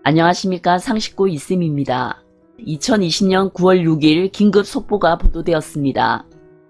안녕하십니까. 상식고 이쌤입니다. 2020년 9월 6일 긴급 속보가 보도되었습니다.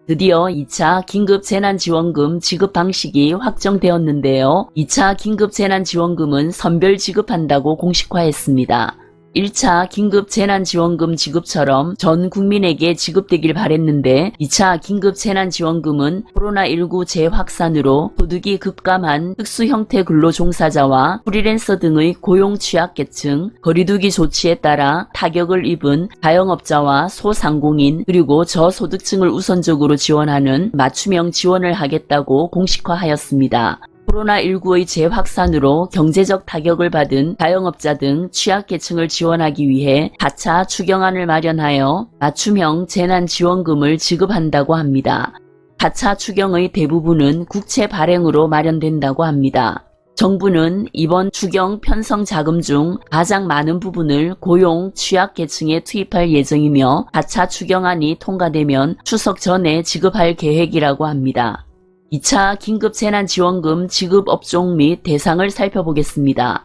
드디어 2차 긴급재난지원금 지급 방식이 확정되었는데요. 2차 긴급재난지원금은 선별 지급한다고 공식화했습니다. 1차 긴급재난지원금 지급처럼 전 국민에게 지급되길 바랬는데 2차 긴급재난지원금은 코로나19 재확산으로 소득이 급감한 특수형태 근로종사자와 프리랜서 등의 고용 취약계층, 거리두기 조치에 따라 타격을 입은 자영업자와 소상공인 그리고 저소득층을 우선적으로 지원하는 맞춤형 지원을 하겠다고 공식화하였습니다. 코로나19의 재확산으로 경제적 타격을 받은 자영업자 등 취약계층을 지원하기 위해 4차 추경안을 마련하여 맞춤형 재난지원금을 지급한다고 합니다. 4차 추경의 대부분은 국채 발행으로 마련된다고 합니다. 정부는 이번 추경 편성 자금 중 가장 많은 부분을 고용 취약계층에 투입할 예정이며 4차 추경안이 통과되면 추석 전에 지급할 계획이라고 합니다. 2차 긴급재난지원금 지급 업종 및 대상을 살펴보겠습니다.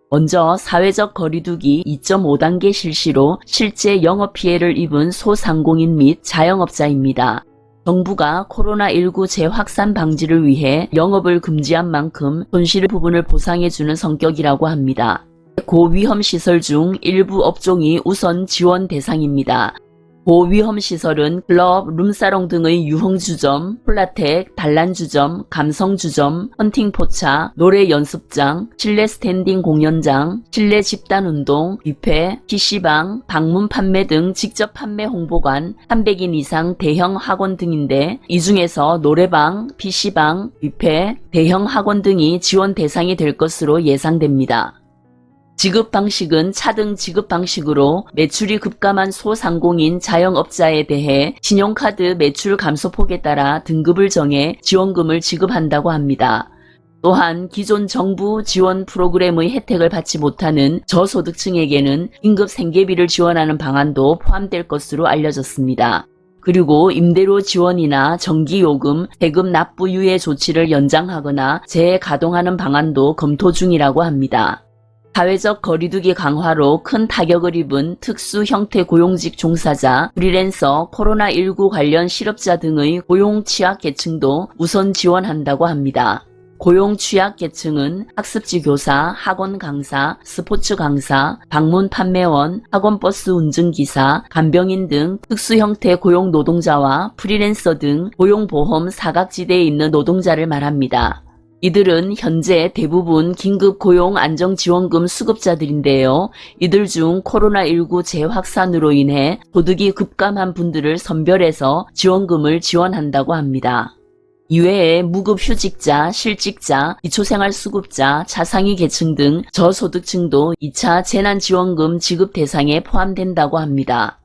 먼저 사회적 거리두기 2.5단계 실시로 실제 영업피해를 입은 소상공인 및 자영업자입니다. 정부가 코로나19 재확산 방지를 위해 영업을 금지한 만큼 손실 부분을 보상해주는 성격이라고 합니다. 고위험시설 중 일부 업종이 우선 지원 대상입니다. 고위험시설은 클럽, 룸사롱 등의 유흥주점, 폴라텍, 단란주점, 감성주점, 헌팅포차, 노래연습장, 실내 스탠딩 공연장, 실내 집단운동, 뷔페, PC방, 방문 판매 등 직접 판매 홍보관, 300인 이상 대형 학원 등인데 이 중에서 노래방, PC방, 뷔페, 대형 학원 등이 지원 대상이 될 것으로 예상됩니다. 지급 방식은 차등 지급 방식으로 매출이 급감한 소상공인 자영업자에 대해 신용카드 매출 감소폭에 따라 등급을 정해 지원금을 지급한다고 합니다. 또한 기존 정부 지원 프로그램의 혜택을 받지 못하는 저소득층에게는 긴급 생계비를 지원하는 방안도 포함될 것으로 알려졌습니다. 그리고 임대료 지원이나 전기요금, 세금 납부 유예 조치를 연장하거나 재가동하는 방안도 검토 중이라고 합니다. 사회적 거리두기 강화로 큰 타격을 입은 특수 형태 고용직 종사자, 프리랜서, 코로나19 관련 실업자 등의 고용 취약계층도 우선 지원한다고 합니다. 고용 취약계층은 학습지 교사, 학원 강사, 스포츠 강사, 방문 판매원, 학원버스 운전기사, 간병인 등 특수 형태 고용 노동자와 프리랜서 등 고용보험 사각지대에 있는 노동자를 말합니다. 이들은 현재 대부분 긴급 고용 안정지원금 수급자들인데요. 이들 중 코로나19 재확산으로 인해 소득이 급감한 분들을 선별해서 지원금을 지원한다고 합니다. 이외에 무급휴직자, 실직자, 기초생활수급자, 차상위 계층 등 저소득층도 2차 재난지원금 지급 대상에 포함된다고 합니다.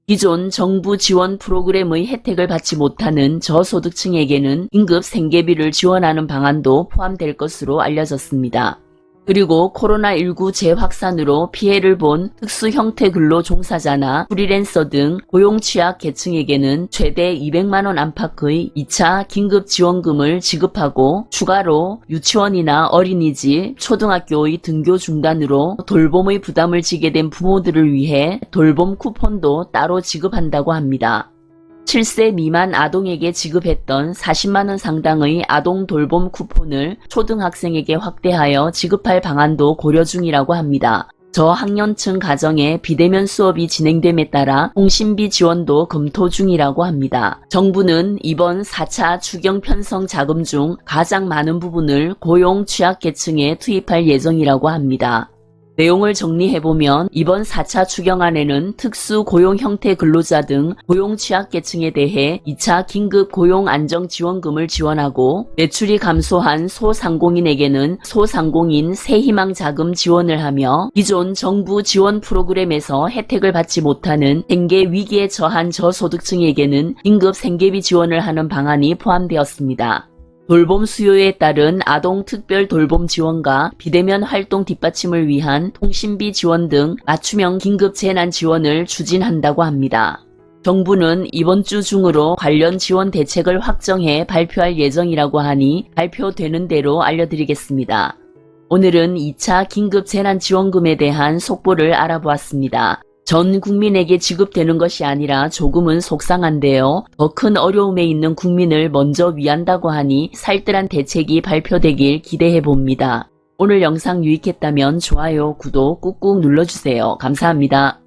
기존 정부 지원 프로그램의 혜택을 받지 못하는 저소득층에게는 긴급 생계비를 지원하는 방안도 포함될 것으로 알려졌습니다. 그리고 코로나19 재확산으로 피해를 본 특수 형태 근로 종사자나 프리랜서 등 고용 취약 계층에게는 최대 200만원 안팎의 2차 긴급 지원금을 지급하고 추가로 유치원이나 어린이집, 초등학교의 등교 중단으로 돌봄의 부담을 지게 된 부모들을 위해 돌봄 쿠폰도 따로 지급한다고 합니다. 7세 미만 아동에게 지급했던 40만원 상당의 아동 돌봄 쿠폰을 초등학생에게 확대하여 지급할 방안도 고려 중이라고 합니다. 저학년층 가정에 비대면 수업이 진행됨에 따라 통신비 지원도 검토 중이라고 합니다. 정부는 이번 4차 추경 편성 자금 중 가장 많은 부분을 고용 취약계층에 투입할 예정이라고 합니다. 내용을 정리해보면 이번 4차 추경안에는 특수 고용 형태 근로자 등 고용 취약계층에 대해 2차 긴급 고용 안정지원금을 지원하고 매출이 감소한 소상공인에게는 소상공인 새희망 자금 지원을 하며 기존 정부 지원 프로그램에서 혜택을 받지 못하는 생계 위기에 처한 저소득층에게는 긴급 생계비 지원을 하는 방안이 포함되었습니다. 돌봄 수요에 따른 아동 특별 돌봄 지원과 비대면 활동 뒷받침을 위한 통신비 지원 등 맞춤형 긴급 재난 지원을 추진한다고 합니다. 정부는 이번 주 중으로 관련 지원 대책을 확정해 발표할 예정이라고 하니 발표되는 대로 알려드리겠습니다. 오늘은 2차 긴급 재난지원금에 대한 속보를 알아보았습니다. 전 국민에게 지급되는 것이 아니라 조금은 속상한데요. 더 큰 어려움에 있는 국민을 먼저 위한다고 하니 살뜰한 대책이 발표되길 기대해봅니다. 오늘 영상 유익했다면 좋아요, 구독 꾹꾹 눌러주세요. 감사합니다.